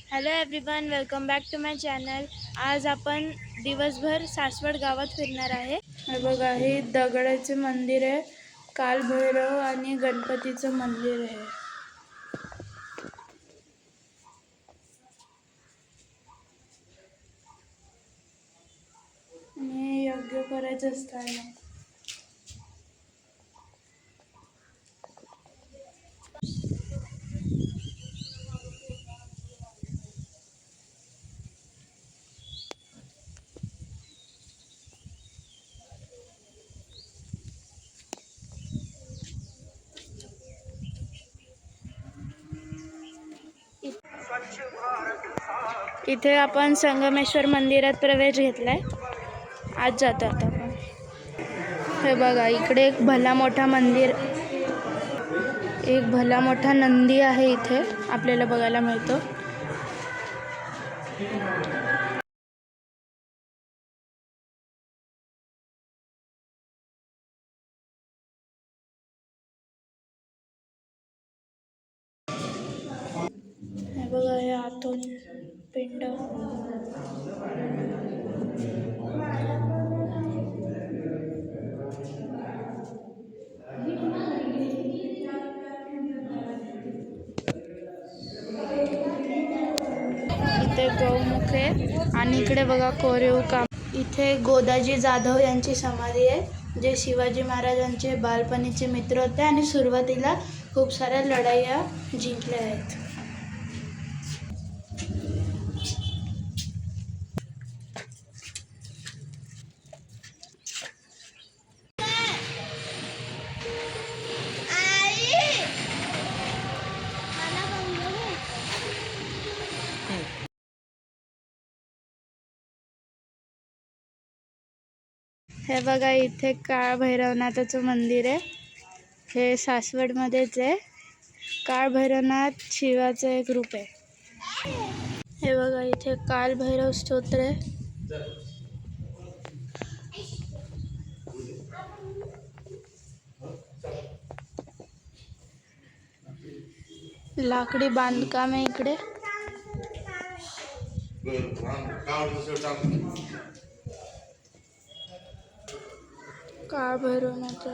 Hello everyone, welcome back to my channel. आज आपण दिवसभर सासवड गावात फिरणार आहे. हे बघा, हे दगडाचे मंदिर आहे, कालभैरव आणि गणपतीचं मंदिर आहे. आणि यज्ञ करायचं असतं. इथे आपण संगमेश्वर मंदिरात प्रवेश घेतलाय. आज जातो आता आपण. हे बघा, इकडे एक भला मोठा नंदी आहे. इथे आपल्याला बघायला मिळतो. हे बघा, हे आतून पिंड. इथे गौमुख आहे आणि इकडे बघा कोरीव काम. इथे गोदाजी जाधव यांची समाधी आहे, जे शिवाजी महाराजांचे बालपणीचे मित्र होते आणि सुरुवातीला खूप साऱ्या लढाया जिंकल्या आहेत. हे बघा, इथे काळ भैरवनाथाचं मंदिर आहे. हे सासवडमध्येच आहे. काळ भैरवनाथ शिवाचं एक रूप आहे. हे बघा, इथे काल भैरव स्तोत्र आहे. लाकडी बांधकाम आहे इकडे. काळ भैरवनाथ.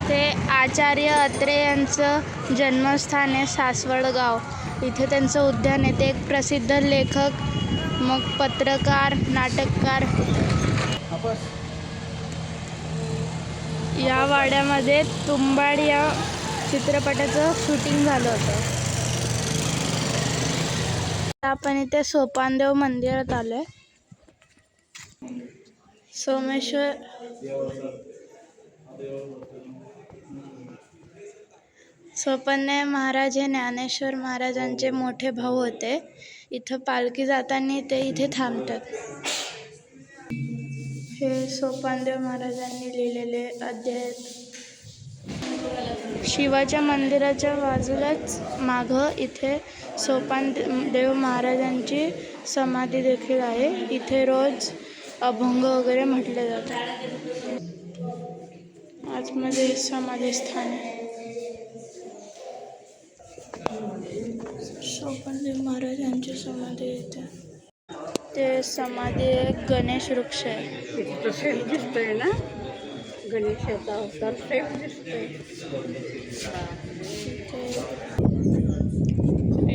ते आचार्य अत्रे यांचं जन्मस्थान आहे सासवड गाव. इथे त्यांचं उद्यान आहे. ते एक प्रसिद्ध लेखक, मग पत्रकार, नाटककार. या वाड्यामध्ये तुंबाड या चित्रपटाचं शूटिंग झालं होतं. आपण इथे सोपानदेव मंदिरात आलोय. सोपानदेव महाराज हे ज्ञानेश्वर महाराजांचे मोठे भाऊ होते. इथं पालखी जाताना ते इथे थांबतात. हे सोपानदेव महाराजांनी लिहिलेले अध्याय. शिवाच्या मंदिराच्या बाजूलाच मागं इथे सोपानदेव महाराजांची समाधी देखील आहे. इथे रोज अभंग वगैरे म्हटले जातात. आतमध्ये समाधी स्थान आहे. सोपानदेव महाराजांची समाधी इथे. ते समाधी गणेश वृक्ष आहे. सेफ दिसतोय ना, गणेशाचा अवतार सेफ दिसतोय.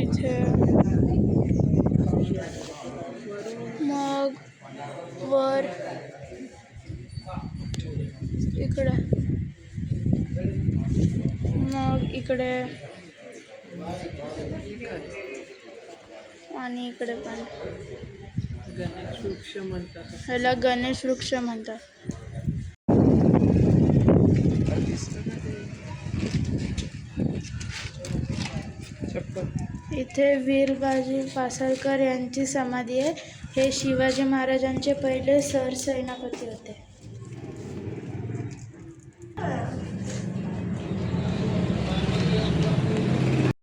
इथे मग वर इकडे, मग इकडे आणि इकडे पण गणेश वृक्ष म्हणतात. ह्याला गणेश वृक्ष म्हणतात. इथे वीरबाजी पासळकर यांची समाधी आहे. हे शिवाजी महाराजांचे पहिले सरसेनापती होते.